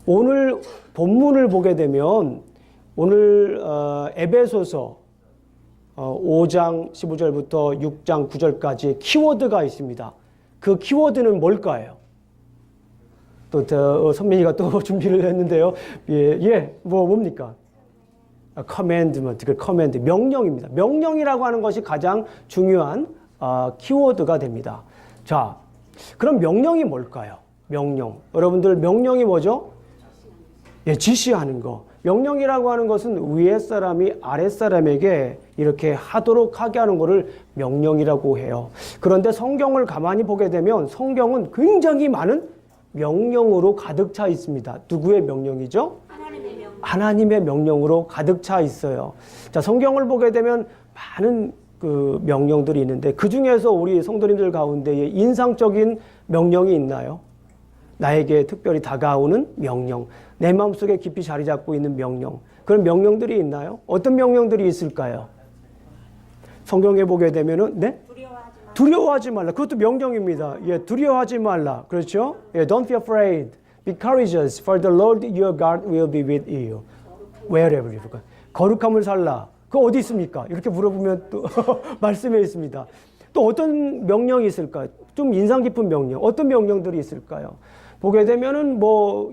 오늘 본문을 보게 되면 오늘 에베소서 5장 15절부터 6장 9절까지 키워드가 있습니다. 그 키워드는 뭘까요? 또 선민이가 또 준비를 했는데요. 뭡니까? commandment, 그 command, 명령입니다. 명령이라고 하는 것이 가장 중요한 키워드가 됩니다. 자, 그럼 명령이 뭘까요? 명령. 여러분들 명령이 뭐죠? 지시하는 거. 명령이라고 하는 것은 위에 사람이 아랫 사람에게 이렇게 하도록 하게 하는 것을 명령이라고 해요. 그런데 성경을 가만히 보게 되면 성경은 굉장히 많은 명령으로 가득 차 있습니다. 누구의 명령이죠? 하나님의 명령으로 가득 차 있어요. 자, 성경을 보게 되면 많은 그 명령들이 있는데 그 중에서 우리 성도님들 가운데에 인상적인 명령이 있나요? 나에게 특별히 다가오는 명령, 내 마음속에 깊이 자리 잡고 있는 명령, 그런 명령들이 있나요? 어떤 명령들이 있을까요? 성경에 보게 되면은 두려워하지 말라. 그것도 명령입니다. 두려워하지 말라. 그렇죠? Don't be afraid. Be courageous, for the Lord your God will be with you. Wherever you go. 거룩함을 살라. 그거 어디 있습니까? 이렇게 물어보면 또 말씀에 있습니다. 또 어떤 명령이 있을까요? 좀 인상 깊은 명령. 어떤 명령들이 있을까요? 보게 되면은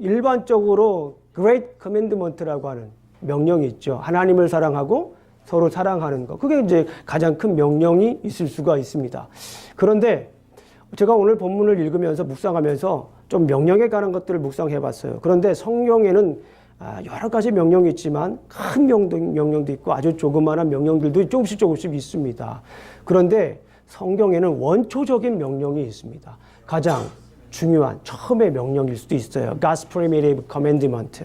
일반적으로 Great Commandment라고 하는 명령이 있죠. 하나님을 사랑하고 서로 사랑하는 것. 그게 이제 가장 큰 명령이 있을 수가 있습니다. 그런데 제가 오늘 본문을 읽으면서 묵상하면서 좀 명령에 관한 것들을 묵상해 봤어요. 그런데 성경에는 여러 가지 명령이 있지만 큰 명령도 있고 아주 조그마한 명령들도 조금씩 있습니다. 그런데 성경에는 원초적인 명령이 있습니다. 가장 중요한 처음의 명령일 수도 있어요. God's primitive commandment.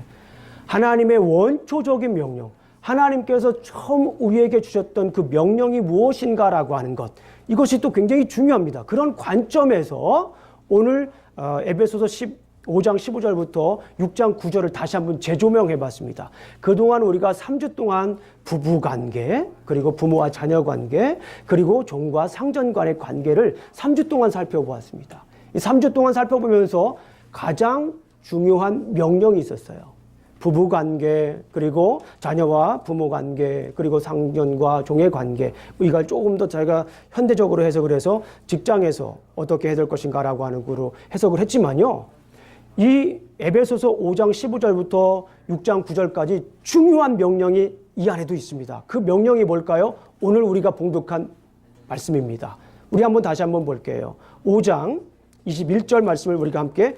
하나님의 원초적인 명령. 하나님께서 처음 우리에게 주셨던 그 명령이 무엇인가라고 하는 것. 이것이 또 굉장히 중요합니다. 그런 관점에서 오늘 에베소서 5장 15절부터 6장 9절을 다시 한번 재조명해 봤습니다. 그동안 우리가 3주 동안 부부관계, 그리고 부모와 자녀관계, 그리고 종과 상전 간의 관계를 3주 동안 살펴보았습니다. 이 3주 동안 살펴보면서 가장 중요한 명령이 있었어요. 부부관계, 그리고 자녀와 부모관계, 그리고 상전과 종의 관계. 이걸 조금 더 제가 현대적으로 해석을 해서 직장에서 어떻게 해야 될 것인가라고 하는 거로 해석을 했지만요. 이 에베소서 5장 15절부터 6장 9절까지 중요한 명령이 이 안에도 있습니다. 그 명령이 뭘까요? 오늘 우리가 봉독한 말씀입니다. 우리 다시 한번 볼게요. 5장 21절 말씀을 우리가 함께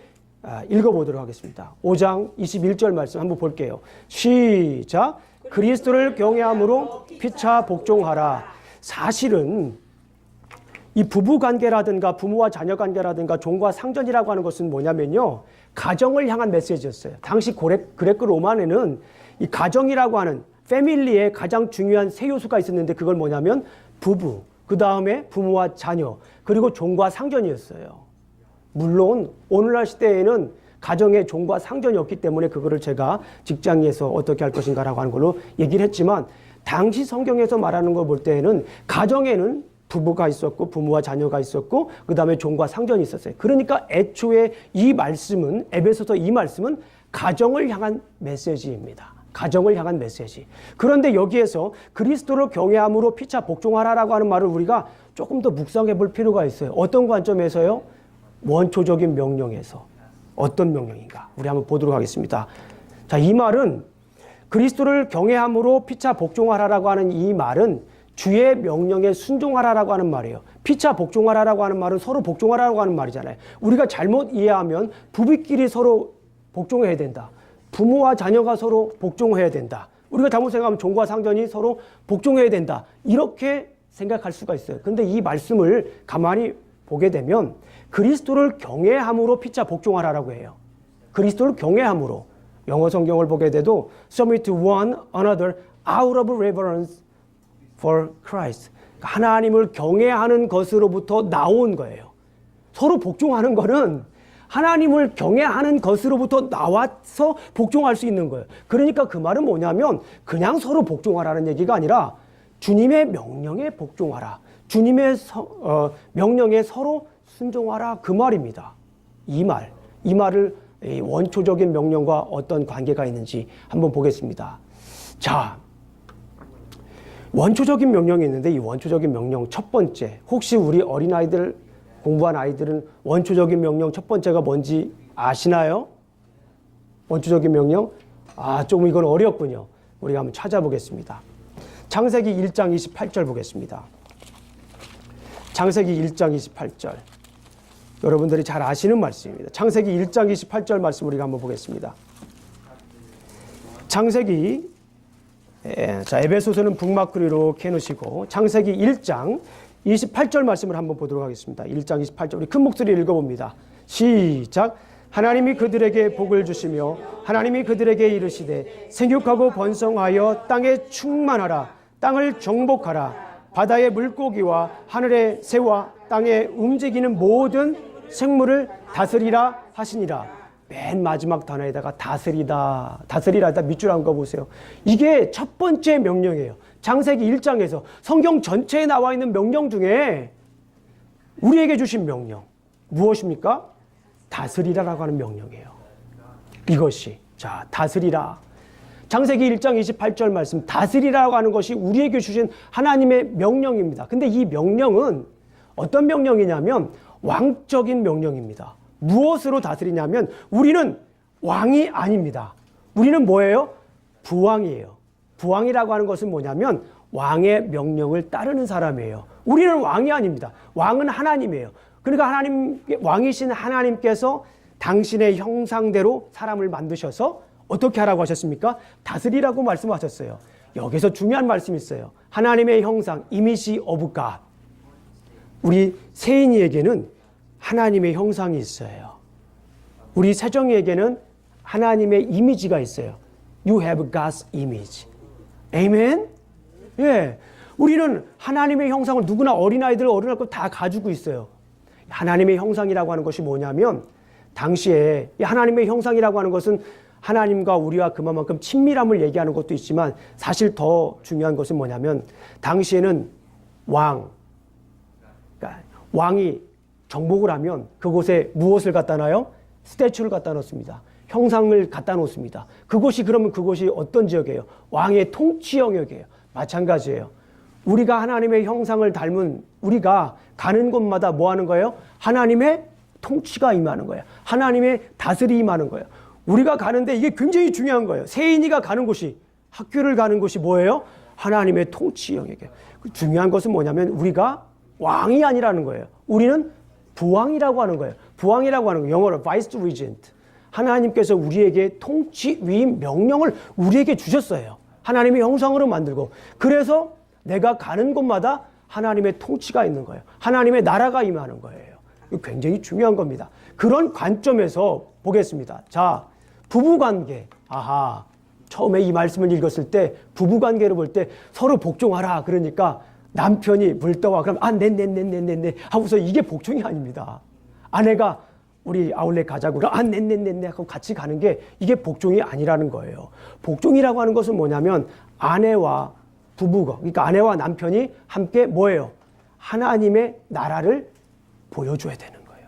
읽어보도록 하겠습니다. 5장 21절 말씀 한번 볼게요. 시작. 그리스도를 경외함으로 피차 복종하라. 사실은 이 부부관계라든가 부모와 자녀관계라든가 종과 상전이라고 하는 것은 뭐냐면요, 가정을 향한 메시지였어요. 당시 그레코 로마에는 이 가정이라고 하는 패밀리에 가장 중요한 세 요소가 있었는데 그걸 뭐냐면 부부, 그 다음에 부모와 자녀, 그리고 종과 상전이었어요. 물론 오늘날 시대에는 가정에 종과 상전이 없기 때문에 그거를 제가 직장에서 어떻게 할 것인가라고 하는 걸로 얘기를 했지만, 당시 성경에서 말하는 걸 볼 때에는 가정에는 부부가 있었고 부모와 자녀가 있었고 그 다음에 종과 상전이 있었어요. 그러니까 애초에 이 말씀은, 에베소서 이 말씀은 가정을 향한 메시지입니다. 가정을 향한 메시지. 그런데 여기에서 그리스도를 경외함으로 피차 복종하라라고 하는 말을 우리가 조금 더 묵상해 볼 필요가 있어요. 어떤 관점에서요? 원초적인 명령에서. 어떤 명령인가? 우리 한번 보도록 하겠습니다. 자, 이 말은 그리스도를 경외함으로 피차 복종하라라고 하는 이 말은 주의 명령에 순종하라라고 하는 말이에요. 피차 복종하라라고 하는 말은 서로 복종하라고 하는 말이잖아요. 우리가 잘못 이해하면 부부끼리 서로 복종해야 된다. 부모와 자녀가 서로 복종해야 된다. 우리가 잘못 생각하면 종과 상전이 서로 복종해야 된다. 이렇게 생각할 수가 있어요. 그런데 이 말씀을 가만히 보게 되면 그리스도를 경외함으로 피차 복종하라라고 해요. 그리스도를 경외함으로. 영어 성경을 보게 돼도 submit to one another out of reverence for Christ. 하나님을 경외하는 것으로부터 나온 거예요. 서로 복종하는 거는 하나님을 경외하는 것으로부터 나와서 복종할 수 있는 거예요. 그러니까 그 말은 뭐냐면 그냥 서로 복종하라는 얘기가 아니라 주님의 명령에 복종하라. 주님의 명령에 서로 순종하라. 그 말입니다. 이 말을 이 원초적인 명령과 어떤 관계가 있는지 한번 보겠습니다. 자, 원초적인 명령이 있는데 이 원초적인 명령 첫 번째, 혹시 우리 어린아이들 공부한 아이들은 원초적인 명령 첫 번째가 뭔지 아시나요? 원초적인 명령? 조금 이건 어렵군요. 우리가 한번 찾아보겠습니다. 창세기 1장 28절 보겠습니다. 창세기 1장 28절. 여러분들이 잘 아시는 말씀입니다. 창세기 1장 28절 말씀 우리가 한번 보겠습니다. 창세기, 에베소서는 북마크로 이렇게 해놓으시고 창세기 1장 28절 말씀을 한번 보도록 하겠습니다. 1장 28절 우리 큰 목소리로 읽어봅니다. 시작. 하나님이 그들에게 복을 주시며 하나님이 그들에게 이르시되 생육하고 번성하여 땅에 충만하라. 땅을 정복하라. 바다의 물고기와 하늘의 새와 땅에 움직이는 모든 생물을 다스리라 하시니라. 맨 마지막 단어에다가 다스리다. 다스리라 밑줄 한 거 보세요. 이게 첫 번째 명령이에요. 창세기 1장에서 성경 전체에 나와 있는 명령 중에 우리에게 주신 명령 무엇입니까? 다스리라라고 하는 명령이에요. 이것이 자 다스리라. 창세기 1장 28절 말씀 다스리라고 하는 것이 우리에게 주신 하나님의 명령입니다. 근데 이 명령은 어떤 명령이냐면 왕적인 명령입니다. 무엇으로 다스리냐면 우리는 왕이 아닙니다. 우리는 뭐예요? 부왕이에요. 부왕이라고 하는 것은 뭐냐면 왕의 명령을 따르는 사람이에요. 우리는 왕이 아닙니다. 왕은 하나님이에요. 그러니까 하나님, 왕이신 하나님께서 당신의 형상대로 사람을 만드셔서 어떻게 하라고 하셨습니까? 다스리라고 말씀하셨어요. 여기서 중요한 말씀이 있어요. 하나님의 형상, 이미지 오브 갓. 우리 세인이에게는 하나님의 형상이 있어요. 우리 세정이에게는 하나님의 이미지가 있어요. You have God's image. 아멘? 예. 우리는 하나님의 형상을 누구나 어린아이들, 어른아이들 다 가지고 있어요. 하나님의 형상이라고 하는 것이 뭐냐면 당시에 하나님의 형상이라고 하는 것은 하나님과 우리와 그만큼 친밀함을 얘기하는 것도 있지만 사실 더 중요한 것은 뭐냐면 당시에는 그러니까 왕이 정복을 하면 그곳에 무엇을 갖다 놔요? 스태츄를 갖다 놓습니다. 형상을 갖다 놓습니다. 그러면 그곳이 어떤 지역이에요? 왕의 통치 영역이에요. 마찬가지예요. 우리가 하나님의 형상을 닮은 우리가 가는 곳마다 뭐 하는 거예요? 하나님의 통치가 임하는 거예요. 하나님의 다스림이 임하는 거예요. 우리가 가는데 이게 굉장히 중요한 거예요. 세인이가 가는 곳이, 학교를 가는 곳이 뭐예요? 하나님의 통치 영역이에요. 중요한 것은 뭐냐면 우리가 왕이 아니라는 거예요. 우리는 부왕이라고 하는 거예요. 부왕이라고 하는 거 영어로 vice regent. 하나님께서 우리에게 통치 위임 명령을 우리에게 주셨어요. 하나님의 형상으로 만들고. 그래서 내가 가는 곳마다 하나님의 통치가 있는 거예요. 하나님의 나라가 임하는 거예요. 이거 굉장히 중요한 겁니다. 그런 관점에서 보겠습니다. 자, 부부관계. 처음에 이 말씀을 읽었을 때 부부관계를 볼 때 서로 복종하라. 그러니까 남편이 물떠와 그럼 네 하고서 이게 복종이 아닙니다. 아내가 우리 아울렛 가자고 그럼 네 하고 같이 가는 게 이게 복종이 아니라는 거예요. 복종이라고 하는 것은 뭐냐면 아내와 부부가 그러니까 아내와 남편이 함께 뭐예요? 하나님의 나라를 보여줘야 되는 거예요.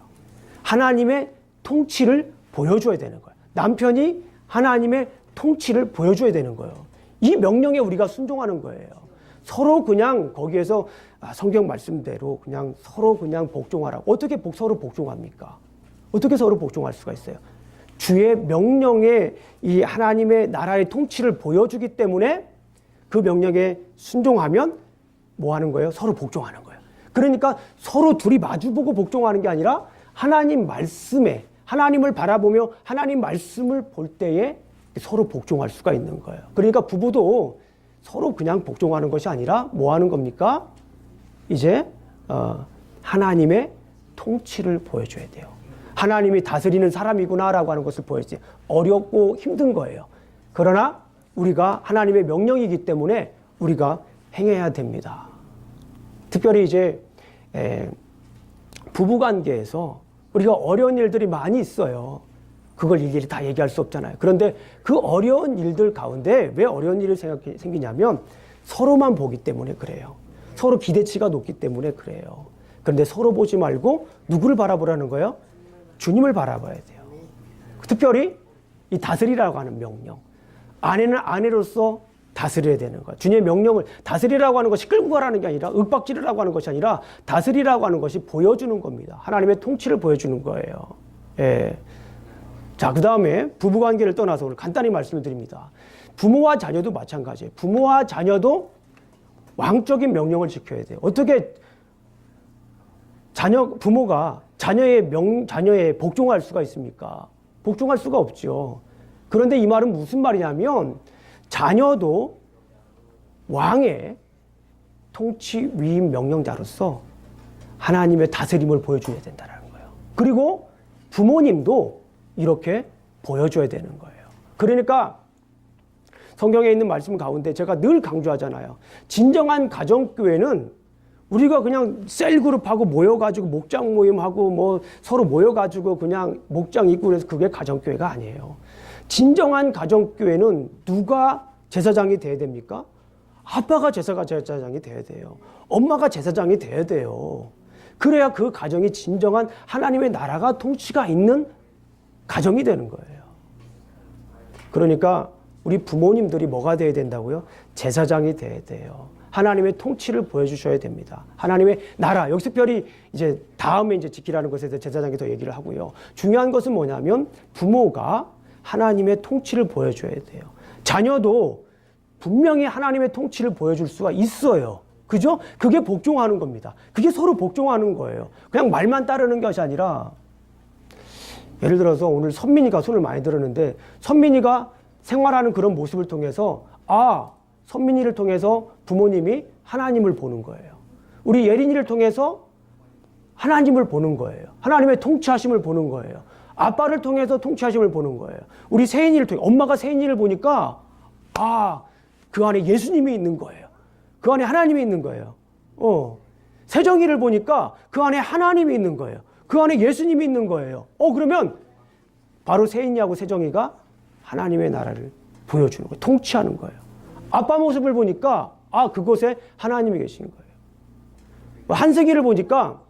하나님의 통치를 보여줘야 되는 거예요. 남편이 하나님의 통치를 보여줘야 되는 거예요. 이 명령에 우리가 순종하는 거예요. 서로 그냥 거기에서 성경 말씀대로 그냥 서로 그냥 복종하라고. 어떻게 서로 복종합니까? 어떻게 서로 복종할 수가 있어요? 주의 명령에 이 하나님의 나라의 통치를 보여주기 때문에 그 명령에 순종하면 뭐 하는 거예요? 서로 복종하는 거예요. 그러니까 서로 둘이 마주보고 복종하는 게 아니라 하나님 말씀에 하나님을 바라보며 하나님 말씀을 볼 때에 서로 복종할 수가 있는 거예요. 그러니까 부부도 서로 그냥 복종하는 것이 아니라 뭐 하는 겁니까? 이제 하나님의 통치를 보여줘야 돼요. 하나님이 다스리는 사람이구나라고 하는 것을 보여줘야 돼요. 어렵고 힘든 거예요. 그러나 우리가 하나님의 명령이기 때문에 우리가 행해야 됩니다. 특별히 이제 부부관계에서 우리가 어려운 일들이 많이 있어요. 그걸 일일이 다 얘기할 수 없잖아요. 그런데 그 어려운 일들 가운데 왜 어려운 일이 생기냐면 서로만 보기 때문에 그래요. 서로 기대치가 높기 때문에 그래요. 그런데 서로 보지 말고 누구를 바라보라는 거예요? 주님을 바라봐야 돼요. 특별히 이 다스리라고 하는 명령. 아내는 아내로서 다스려야 되는 거예요. 주님의 명령을 다스리라고 하는 것이 끌고 가라는 게 아니라 윽박지르라고 하는 것이 아니라 다스리라고 하는 것이 보여주는 겁니다. 하나님의 통치를 보여주는 거예요. 예. 자, 그 다음에 부부관계를 떠나서 오늘 간단히 말씀을 드립니다. 부모와 자녀도 마찬가지예요. 부모와 자녀도 왕적인 명령을 지켜야 돼요. 어떻게 부모가 자녀의 복종할 수가 있습니까? 복종할 수가 없죠. 그런데 이 말은 무슨 말이냐면 자녀도 왕의 통치 위임 명령자로서 하나님의 다스림을 보여줘야 된다는 거예요. 그리고 부모님도 이렇게 보여줘야 되는 거예요. 그러니까 성경에 있는 말씀 가운데 제가 늘 강조하잖아요. 진정한 가정교회는 우리가 그냥 셀그룹하고 모여가지고 목장 모임하고 뭐 서로 모여가지고 그냥 목장 있고 그래서 그게 가정교회가 아니에요. 진정한 가정교회는 누가 제사장이 돼야 됩니까? 아빠가 제사장이 돼야 돼요. 엄마가 제사장이 돼야 돼요. 그래야 그 가정이 진정한 하나님의 나라가 통치가 있는 가정이 되는 거예요. 그러니까 우리 부모님들이 뭐가 돼야 된다고요? 제사장이 돼야 돼요. 하나님의 통치를 보여주셔야 됩니다. 하나님의 나라, 여기 특별히 이제 다음에 이제 지키라는 것에 대해서 제사장이 더 얘기를 하고요. 중요한 것은 뭐냐면 부모가 하나님의 통치를 보여줘야 돼요. 자녀도 분명히 하나님의 통치를 보여줄 수가 있어요. 그죠? 그게 복종하는 겁니다. 그게 서로 복종하는 거예요. 그냥 말만 따르는 것이 아니라 예를 들어서 오늘 선민이가 손을 많이 들었는데 선민이가 생활하는 그런 모습을 통해서 선민이를 통해서 부모님이 하나님을 보는 거예요. 우리 예린이를 통해서 하나님을 보는 거예요. 하나님의 통치하심을 보는 거예요. 아빠를 통해서 통치하심을 보는 거예요. 우리 세인이를 통해 엄마가 세인이를 보니까 그 안에 예수님이 있는 거예요. 그 안에 하나님이 있는 거예요. 세정이를 보니까 그 안에 하나님이 있는 거예요. 그 안에 예수님이 있는 거예요. 그러면 바로 세인이하고 세정이가 하나님의 나라를 보여주는 거예요. 통치하는 거예요. 아빠 모습을 보니까 그곳에 하나님이 계신 거예요. 한승이를 보니까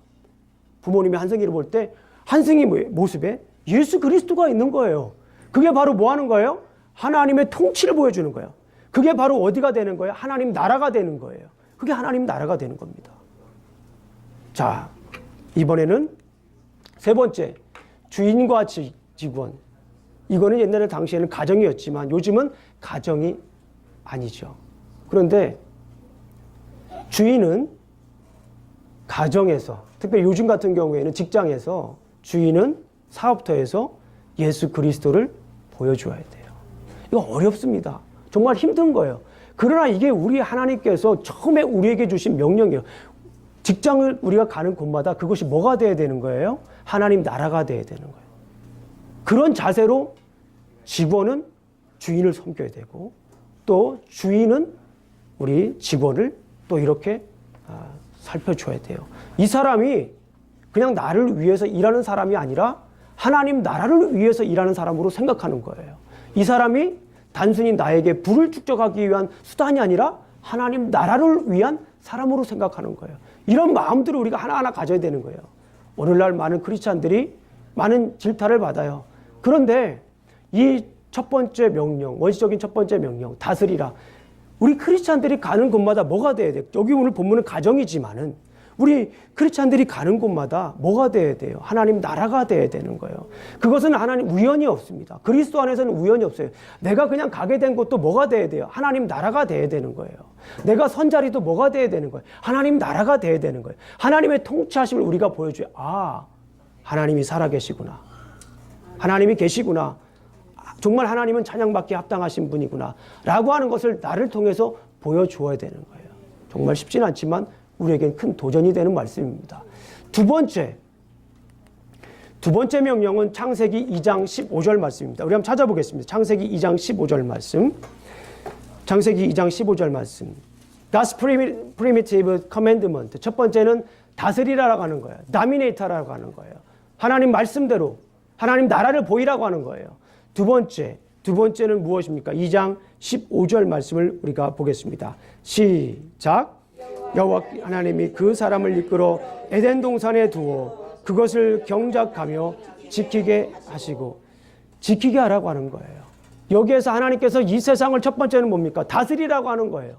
부모님이 한승이를 볼 때 한승이 모습에 예수 그리스도가 있는 거예요. 그게 바로 뭐 하는 거예요? 하나님의 통치를 보여주는 거예요. 그게 바로 어디가 되는 거예요? 하나님 나라가 되는 거예요. 그게 하나님 나라가 되는 겁니다. 자, 이번에는 세 번째, 주인과 직원. 이거는 옛날에 당시에는 가정이었지만 요즘은 가정이 아니죠. 그런데 주인은 가정에서, 특별히 요즘 같은 경우에는 직장에서 주인은 사업터에서 예수 그리스도를 보여줘야 돼요. 이거 어렵습니다. 정말 힘든 거예요. 그러나 이게 우리 하나님께서 처음에 우리에게 주신 명령이에요. 직장을 우리가 가는 곳마다 그것이 뭐가 돼야 되는 거예요? 하나님 나라가 돼야 되는 거예요. 그런 자세로 직원은 주인을 섬겨야 되고 또 주인은 우리 직원을 또 이렇게 살펴줘야 돼요. 이 사람이 그냥 나를 위해서 일하는 사람이 아니라 하나님 나라를 위해서 일하는 사람으로 생각하는 거예요. 이 사람이 단순히 나에게 부를 축적하기 위한 수단이 아니라 하나님 나라를 위한 사람으로 생각하는 거예요. 이런 마음들을 우리가 하나하나 가져야 되는 거예요. 오늘날 많은 크리스찬들이 많은 질타를 받아요. 그런데 이 첫 번째 명령, 원시적인 첫 번째 명령, 다스리라. 우리 크리스찬들이 가는 곳마다 뭐가 돼야 돼요? 여기 오늘 본문은 가정이지만은 우리 크리스찬들이 가는 곳마다 뭐가 돼야 돼요? 하나님 나라가 돼야 되는 거예요. 그것은 하나님 우연이 없습니다. 그리스도 안에서는 우연이 없어요. 내가 그냥 가게 된 곳도 뭐가 돼야 돼요? 하나님 나라가 돼야 되는 거예요. 내가 선 자리도 뭐가 돼야 되는 거예요? 하나님 나라가 돼야 되는 거예요. 하나님의 통치하심을 우리가 보여줘야 하나님이 살아계시구나. 하나님이 계시구나. 정말 하나님은 찬양받기에 합당하신 분이구나 라고 하는 것을 나를 통해서 보여주어야 되는 거예요. 정말 쉽지는 않지만 우리에겐 큰 도전이 되는 말씀입니다. 두 번째 명령은 창세기 2장 15절 말씀입니다. 우리 한번 찾아보겠습니다. 창세기 2장 15절 말씀. 창세기 2장 15절 말씀. God's primitive commandment. 첫 번째는 다스리라고 하는 거예요. dominate라고 하는 거예요. 하나님 말씀대로 하나님 나라를 보이라고 하는 거예요. 두 번째는 무엇입니까? 2장 15절 말씀을 우리가 보겠습니다. 시작. 여호와 하나님이 그 사람을 이끌어 에덴 동산에 두어 그것을 경작하며 지키게 하시고. 지키게 하라고 하는 거예요. 여기에서 하나님께서 이 세상을 첫 번째는 뭡니까? 다스리라고 하는 거예요.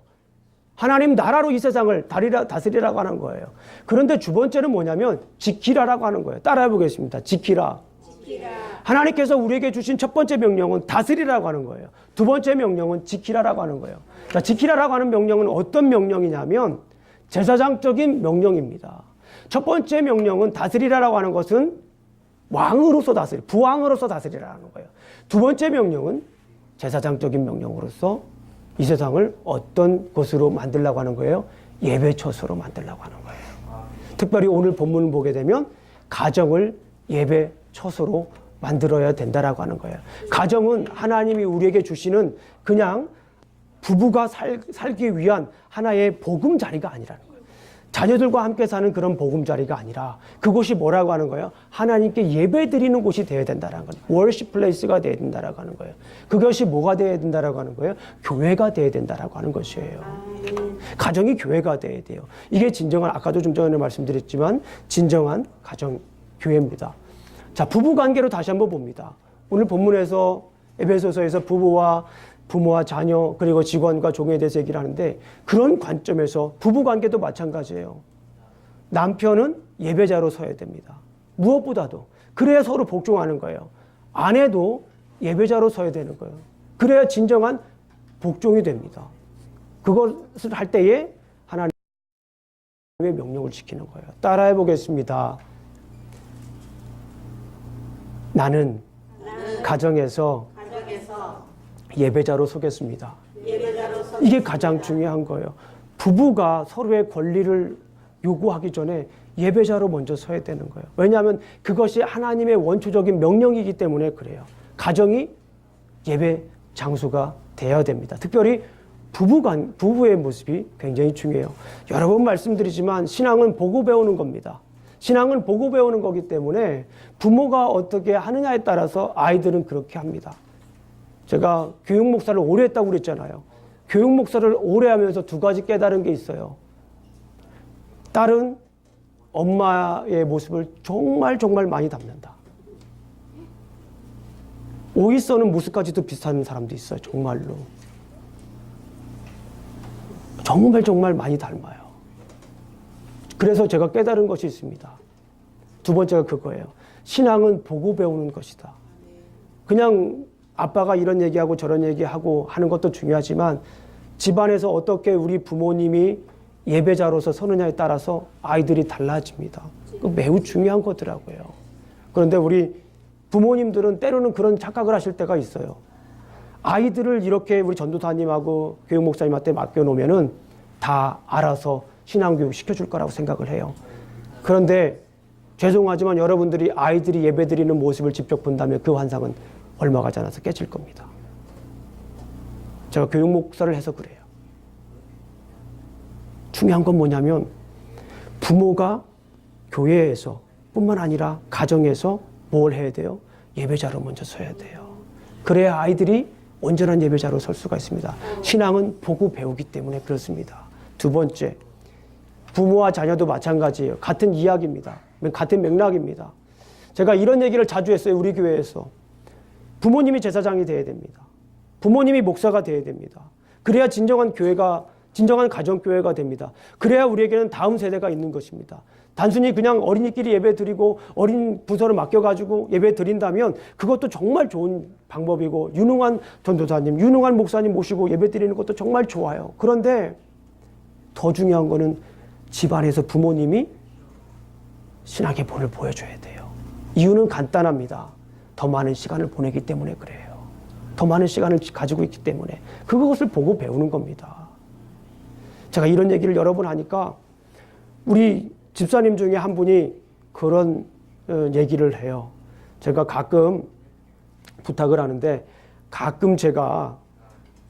하나님 나라로 이 세상을 다스리라고 하는 거예요. 그런데 두 번째는 뭐냐면 지키라라고 하는 거예요. 따라해 보겠습니다. 지키라. 하나님께서 우리에게 주신 첫 번째 명령은 다스리라고 하는 거예요. 두 번째 명령은 지키라라고 하는 거예요. 자, 지키라라고 하는 명령은 어떤 명령이냐면 제사장적인 명령입니다. 첫 번째 명령은 다스리라라고 하는 것은 왕으로서 부왕으로서 다스리라는 거예요. 두 번째 명령은 제사장적인 명령으로서 이 세상을 어떤 곳으로 만들려고 하는 거예요? 예배처소로 만들려고 하는 거예요. 특별히 오늘 본문을 보게 되면 가정을 예배처소로 만들어야 된다라고 하는 거예요. 가정은 하나님이 우리에게 주시는 그냥 부부가 살기 위한 하나의 보금자리가 아니라는 거예요. 자녀들과 함께 사는 그런 보금자리가 아니라 그곳이 뭐라고 하는 거예요? 하나님께 예배드리는 곳이 되어야 된다는 거예요. 월십 플레이스가 되어야 된다라고 하는 거예요. 그것이 뭐가 되어야 된다라고 하는 거예요? 교회가 되어야 된다라고 하는 것이에요. 가정이 교회가 되어야 돼요. 이게 진정한, 아까도 좀 전에 말씀드렸지만 진정한 가정 교회입니다. 자, 부부 관계로 다시 한번 봅니다. 오늘 본문에서 에베소서에서 부모와 자녀 그리고 직원과 종에 대해서 얘기를 하는데 그런 관점에서 부부 관계도 마찬가지예요. 남편은 예배자로 서야 됩니다. 무엇보다도 그래야 서로 복종하는 거예요. 아내도 예배자로 서야 되는 거예요. 그래야 진정한 복종이 됩니다. 그것을 할 때에 하나님의 명령을 지키는 거예요. 따라해 보겠습니다. 나는 가정에서 예배자로 서겠습니다. 이게 가장 중요한 거예요. 부부가 서로의 권리를 요구하기 전에 예배자로 먼저 서야 되는 거예요. 왜냐하면 그것이 하나님의 원초적인 명령이기 때문에 그래요. 가정이 예배 장소가 되어야 됩니다. 특별히 부부의 모습이 굉장히 중요해요. 여러 번 말씀드리지만 신앙은 보고 배우는 겁니다. 신앙은 보고 배우는 거기 때문에 부모가 어떻게 하느냐에 따라서 아이들은 그렇게 합니다. 제가 교육 목사를 오래 했다고 그랬잖아요. 교육 목사를 오래 하면서 두 가지 깨달은 게 있어요. 딸은 엄마의 모습을 정말 많이 닮는다. 오이 써는 모습까지도 비슷한 사람도 있어요. 정말로. 정말 많이 닮아요. 그래서 제가 깨달은 것이 있습니다. 두 번째가 그거예요. 신앙은 보고 배우는 것이다. 그냥 아빠가 이런 얘기하고 저런 얘기하고 하는 것도 중요하지만 집안에서 어떻게 우리 부모님이 예배자로서 서느냐에 따라서 아이들이 달라집니다. 매우 중요한 거더라고요. 그런데 우리 부모님들은 때로는 그런 착각을 하실 때가 있어요. 아이들을 이렇게 우리 전도사님하고 교육 목사님한테 맡겨놓으면은 다 알아서 신앙교육 시켜줄 거라고 생각을 해요. 그런데 죄송하지만 여러분들이 아이들이 예배드리는 모습을 직접 본다면 그 환상은 얼마 가지 않아서 깨질 겁니다. 제가 교육 목사를 해서 그래요. 중요한 건 뭐냐면 부모가 교회에서 뿐만 아니라 가정에서 뭘 해야 돼요? 예배자로 먼저 서야 돼요. 그래야 아이들이 온전한 예배자로 설 수가 있습니다. 신앙은 보고 배우기 때문에 그렇습니다. 두 번째, 부모와 자녀도 마찬가지예요. 같은 이야기입니다. 같은 맥락입니다. 제가 이런 얘기를 자주 했어요. 우리 교회에서. 부모님이 제사장이 돼야 됩니다. 부모님이 목사가 돼야 됩니다. 그래야 진정한 가정교회가 됩니다. 그래야 우리에게는 다음 세대가 있는 것입니다. 단순히 그냥 어린이끼리 예배 드리고 어린 부서를 맡겨가지고 예배 드린다면 그것도 정말 좋은 방법이고 유능한 전도사님, 유능한 목사님 모시고 예배 드리는 것도 정말 좋아요. 그런데 더 중요한 거는 집안에서 부모님이 신학의 본을 보여줘야 돼요. 이유는 간단합니다. 더 많은 시간을 보내기 때문에 그래요. 더 많은 시간을 가지고 있기 때문에 그것을 보고 배우는 겁니다. 제가 이런 얘기를 여러 번 하니까 우리 집사님 중에 한 분이 그런 얘기를 해요. 제가 가끔 부탁을 하는데 가끔 제가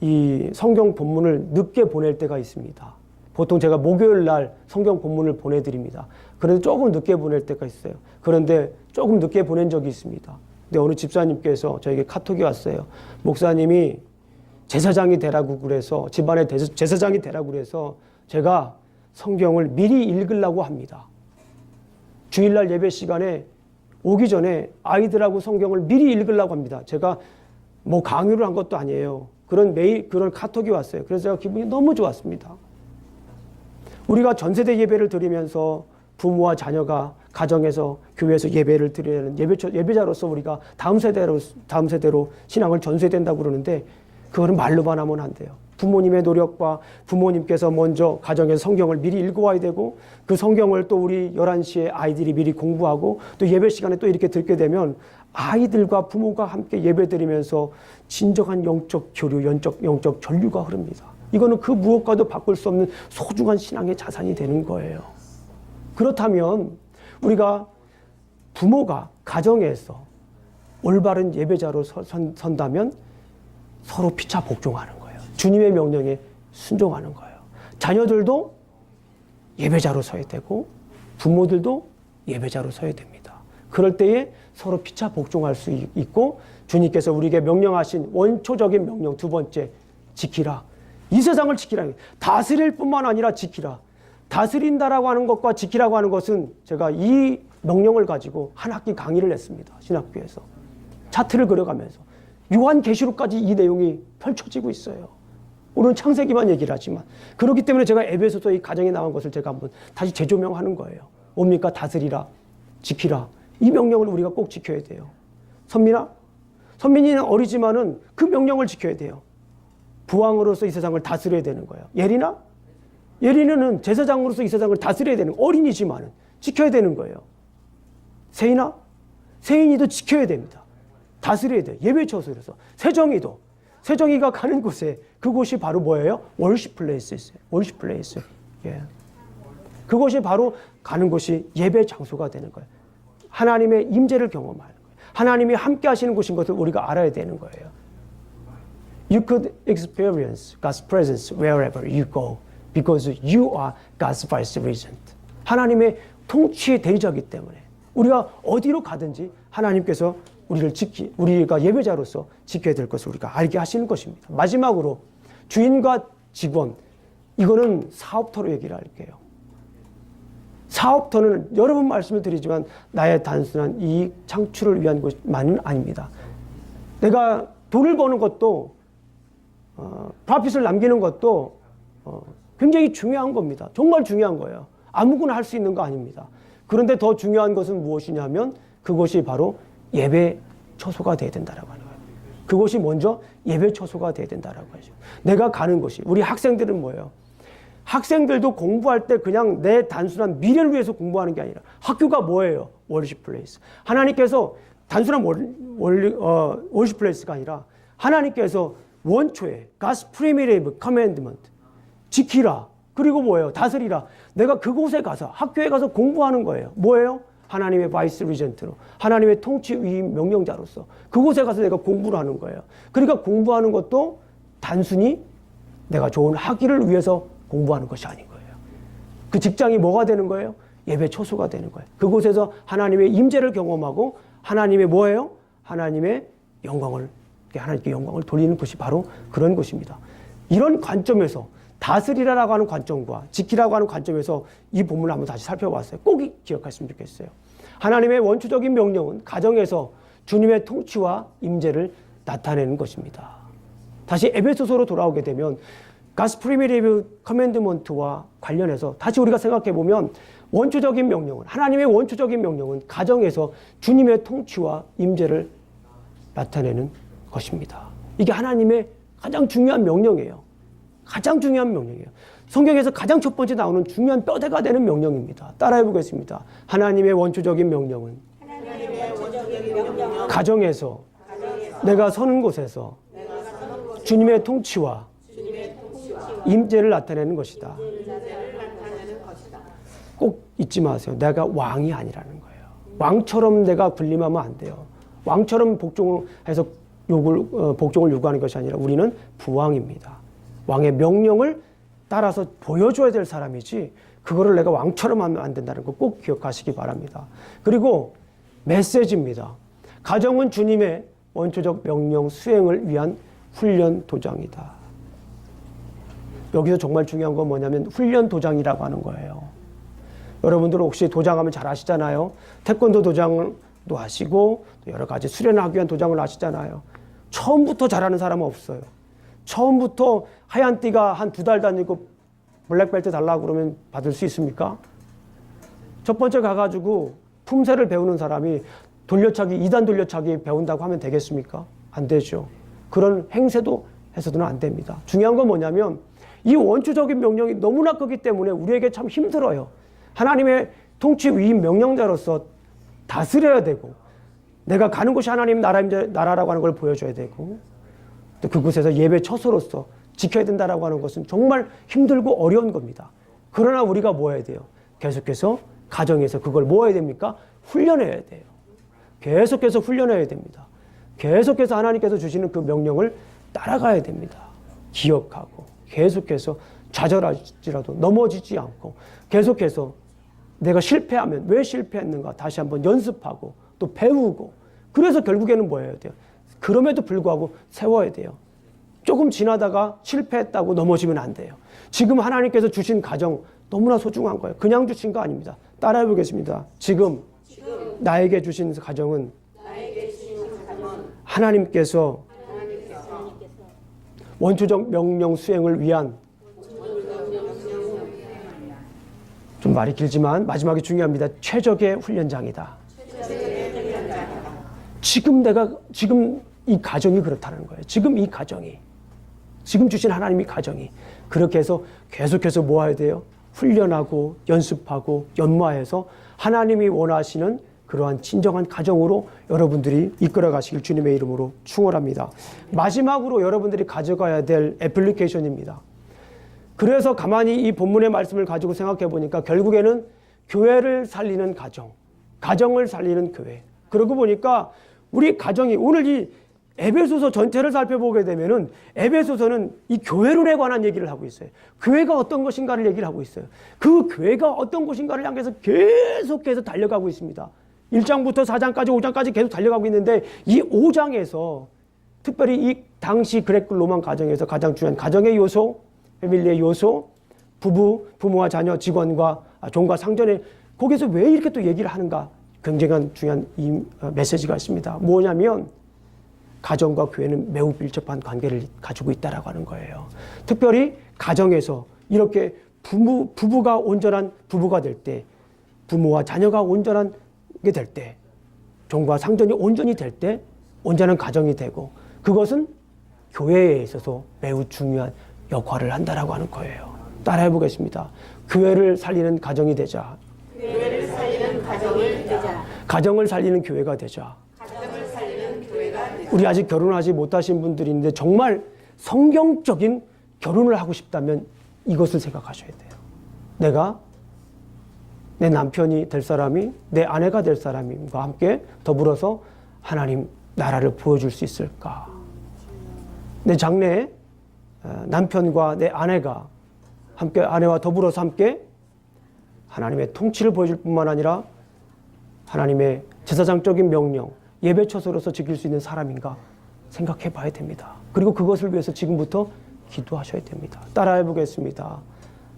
이 성경 본문을 늦게 보낼 때가 있습니다. 보통 제가 목요일 날 성경 본문을 보내드립니다. 그런데 조금 늦게 보낼 때가 있어요. 그런데 조금 늦게 보낸 적이 있습니다. 근데 어느 집사님께서 저에게 카톡이 왔어요. 목사님이 제사장이 되라고 그래서 집안에 제사장이 되라고 그래서 제가 성경을 미리 읽으려고 합니다. 주일날 예배 시간에 오기 전에 아이들하고 성경을 미리 읽으려고 합니다. 제가 뭐 강요를 한 것도 아니에요. 그런 카톡이 왔어요. 그래서 제가 기분이 너무 좋았습니다. 우리가 전세대 예배를 드리면서 부모와 자녀가 가정에서 교회에서 예배를 드리는 예배자로서 우리가 다음 세대로 신앙을 전수해야 된다고 그러는데 그거는 말로만 하면 안 돼요. 부모님의 노력과 부모님께서 먼저 가정에서 성경을 미리 읽어와야 되고 그 성경을 또 우리 11시에 아이들이 미리 공부하고 또 예배 시간에 또 이렇게 듣게 되면 아이들과 부모가 함께 예배 드리면서 진정한 영적 교류, 영적 전류가 흐릅니다. 이거는 그 무엇과도 바꿀 수 없는 소중한 신앙의 자산이 되는 거예요. 그렇다면 우리가 부모가 가정에서 올바른 예배자로 선다면 서로 피차 복종하는 거예요. 주님의 명령에 순종하는 거예요. 자녀들도 예배자로 서야 되고 부모들도 예배자로 서야 됩니다. 그럴 때에 서로 피차 복종할 수 있고 주님께서 우리에게 명령하신 원초적인 명령 두 번째, 지키라. 이 세상을 지키라. 다스릴 뿐만 아니라 지키라. 다스린다라고 하는 것과 지키라고 하는 것은 제가 이 명령을 가지고 한 학기 강의를 했습니다. 신학교에서. 차트를 그려가면서. 요한계시록까지 이 내용이 펼쳐지고 있어요. 오늘 창세기만 얘기를 하지만. 그렇기 때문에 제가 에베소서 이 가정에 나온 것을 제가 한번 다시 재조명하는 거예요. 뭡니까? 다스리라. 지키라. 이 명령을 우리가 꼭 지켜야 돼요. 선민이는 어리지만은 그 명령을 지켜야 돼요. 부왕으로서 이 세상을 다스려야 되는 거예요. 예린이는 제사장으로서 이 세상을 다스려야 되는 거예요. 어린이지만은 지켜야 되는 거예요. 세인이도 지켜야 됩니다. 다스려야 돼요. 예배 처소에서. 세정이가 가는 곳에 그곳이 바로 뭐예요? 월십 플레이스예요. 월십 플레이스. 예. 그곳이 바로 가는 곳이 예배 장소가 되는 거예요. 하나님의 임재를 경험하는 거예요. 하나님이 함께 하시는 곳인 것을 우리가 알아야 되는 거예요. You could experience God's presence wherever you go because you are God's vice regent. 하나님의 통치의 대리자이기 때문에 우리가 어디로 가든지 하나님께서 우리가 예배자로서 지켜야 될 것을 우리가 알게 하시는 것입니다. 마지막으로 주인과 직원, 이거는 사업터로 얘기를 할게요. 사업터는 여러 번 말씀을 드리지만 나의 단순한 이익 창출을 위한 것만은 아닙니다. 내가 돈을 버는 것도 프로핏을 남기는 것도 굉장히 중요한 겁니다. 정말 중요한 거예요. 아무거나 할 수 있는 거 아닙니다. 그런데 더 중요한 것은 무엇이냐면 그것이 바로 예배 처소가 돼야 된다라고 하는 거예요. 그것이 먼저 예배 처소가 돼야 된다라고 하죠. 내가 가는 곳이, 우리 학생들은 뭐예요? 학생들도 공부할 때 그냥 내 단순한 미래를 위해서 공부하는 게 아니라 학교가 뭐예요? 월십 플레이스. 하나님께서 단순한 월십 플레이스가 아니라 하나님께서 원초에 God's primitive commandment 지키라. 그리고 뭐예요? 다스리라. 내가 그곳에 가서 학교에 가서 공부하는 거예요. 뭐예요? 하나님의 바이스 리젠트로 하나님의 통치 위임 명령자로서 그곳에 가서 내가 공부를 하는 거예요. 그러니까 공부하는 것도 단순히 내가 좋은 학위를 위해서 공부하는 것이 아닌 거예요. 그 직장이 뭐가 되는 거예요? 예배 처소가 되는 거예요. 그곳에서 하나님의 임재를 경험하고 하나님의 뭐예요? 하나님께 영광을 돌리는 것이 바로 그런 것입니다. 이런 관점에서 다스리라라고 하는 관점과 지키라고 하는 관점에서 이 본문을 한번 다시 살펴봤어요. 꼭 기억하시면 좋겠어요. 하나님의 원초적인 명령은 가정에서 주님의 통치와 임재를 나타내는 것입니다. 다시 에베소서로 돌아오게 되면 God's primitive commandment와 관련해서 다시 우리가 생각해 보면 원초적인 명령은 하나님의 원초적인 명령은 가정에서 주님의 통치와 임재를 나타내는 것입니다. 이게 하나님의 가장 중요한 명령이에요. 가장 중요한 명령이에요. 성경에서 가장 첫 번째 나오는 중요한 뼈대가 되는 명령입니다. 따라해 보겠습니다. 하나님의 원초적인 명령은 가정에서 내가 서는 곳에서 주님의 통치와 임재를 나타내는 것이다. 꼭 잊지 마세요. 내가 왕이 아니라는 거예요. 왕처럼 내가 군림하면 안 돼요. 왕처럼 복종해서 복종을 요구하는 것이 아니라 우리는 부왕입니다. 왕의 명령을 따라서 보여줘야 될 사람이지 그거를 내가 왕처럼 하면 안 된다는 거 꼭 기억하시기 바랍니다. 그리고 메시지입니다. 가정은 주님의 원초적 명령 수행을 위한 훈련 도장이다. 여기서 정말 중요한 건 뭐냐면 훈련 도장이라고 하는 거예요. 여러분들은 혹시 도장하면 잘 아시잖아요. 태권도 도장 도장도 하시고 또 여러 가지 수련하기 위한 도장을 하시잖아요. 처음부터 잘하는 사람은 없어요. 처음부터 하얀 띠가 한 2달 다니고 블랙벨트 달라고 그러면 받을 수 있습니까? 첫 번째 가가지고 품새를 배우는 사람이 돌려차기, 2단 돌려차기 배운다고 하면 되겠습니까? 안 되죠. 그런 행세도 해서는 안 됩니다. 중요한 건 뭐냐면 이 원초적인 명령이 너무나 크기 때문에 우리에게 참 힘들어요. 하나님의 통치 위임 명령자로서 다스려야 되고 내가 가는 곳이 하나님 나라라고 하는 걸 보여줘야 되고 또 그곳에서 예배 처소로서 지켜야 된다라고 하는 것은 정말 힘들고 어려운 겁니다. 그러나 우리가 뭐 해야 돼요? 계속해서 가정에서 그걸 뭐 해야 됩니까? 훈련해야 돼요. 계속해서 훈련해야 됩니다. 계속해서 하나님께서 주시는 그 명령을 따라가야 됩니다. 기억하고 계속해서 좌절할지라도 넘어지지 않고 계속해서 내가 실패하면 왜 실패했는가 다시 한번 연습하고 또 배우고 그래서 결국에는 뭐 해야 돼요? 그럼에도 불구하고 세워야 돼요. 조금 지나다가 실패했다고 넘어지면 안 돼요. 지금 하나님께서 주신 가정 너무나 소중한 거예요. 그냥 주신 거 아닙니다. 따라해 보겠습니다. 지금 나에게 주신 가정은 하나님께서 원초적 명령 수행을 위한 좀 말이 길지만 마지막에 중요합니다. 최적의 훈련장이다. 지금 이 가정이 그렇다는 거예요. 지금 이 가정이 지금 주신 하나님의 가정이 그렇게 해서 계속해서 뭐 해야 돼요? 훈련하고 연습하고 연마해서 하나님이 원하시는 그러한 진정한 가정으로 여러분들이 이끌어 가시길 주님의 이름으로 축원합니다. 마지막으로 여러분들이 가져가야 될 애플리케이션입니다. 그래서 가만히 이 본문의 말씀을 가지고 생각해 보니까 결국에는 교회를 살리는 가정, 가정을 살리는 교회. 그러고 보니까 우리 가정이 오늘 이 에베소서 전체를 살펴보게 되면은 에베소서는 이 교회론에 관한 얘기를 하고 있어요. 교회가 어떤 것인가를 얘기를 하고 있어요. 그 교회가 어떤 것인가를 향해서 계속해서 달려가고 있습니다. 1장부터 4장까지 5장까지 계속 달려가고 있는데 이 5장에서 특별히 이 당시 그렉 로만 가정에서 가장 중요한 가정의 요소, 패밀리의 요소, 부모와 자녀, 직원과 종과 상전의 거기서 왜 이렇게 또 얘기를 하는가? 굉장히 중요한 이 메시지가 있습니다. 뭐냐면 가정과 교회는 매우 밀접한 관계를 가지고 있다라고 하는 거예요. 특별히 가정에서 이렇게 부부가 온전한 부부가 될 때, 부모와 자녀가 온전한 게 될 때, 종과 상전이 온전히 될 때 온전한 가정이 되고 그것은 교회에 있어서 매우 중요한 역할을 한다라고 하는 거예요. 따라해 보겠습니다. 교회를 살리는 가정이 되자. 교회를 살리는 가정을 되자. 가정을 살리는 교회가 되자. 가정을 살리는 교회가 되자. 우리 아직 결혼하지 못하신 분들이 있는데 정말 성경적인 결혼을 하고 싶다면 이것을 생각하셔야 돼요. 내가 내 남편이 될 사람이 내 아내가 될 사람과 함께 더불어서 하나님 나라를 보여줄 수 있을까? 내 장래에 남편과 내 아내가 함께 아내와 더불어서 함께 하나님의 통치를 보여줄 뿐만 아니라 하나님의 제사장적인 명령, 예배 처소로서 지킬 수 있는 사람인가 생각해 봐야 됩니다. 그리고 그것을 위해서 지금부터 기도하셔야 됩니다. 따라해 보겠습니다.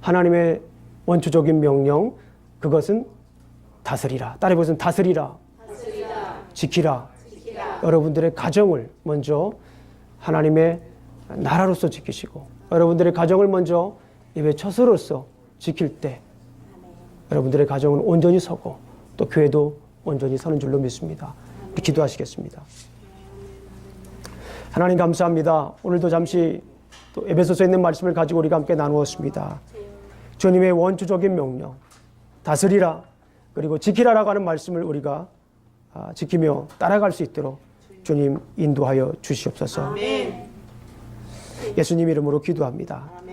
하나님의 원초적인 명령, 그것은 다스리라. 따라해 보세요. 다스리라. 지키라. 여러분들의 가정을 먼저 하나님의 나라로서 지키시고 여러분들의 가정을 먼저 예배 처소로서 지킬 때 여러분들의 가정은 온전히 서고 또 교회도 온전히 서는 줄로 믿습니다. 기도하시겠습니다. 하나님 감사합니다. 오늘도 잠시 또 에베소서에 있는 말씀을 가지고 우리가 함께 나누었습니다. 주님의 원초적인 명령, 다스리라 그리고 지키라라고 하는 말씀을 우리가 지키며 따라갈 수 있도록 주님 인도하여 주시옵소서. 아멘. 예수님 이름으로 기도합니다. 아멘.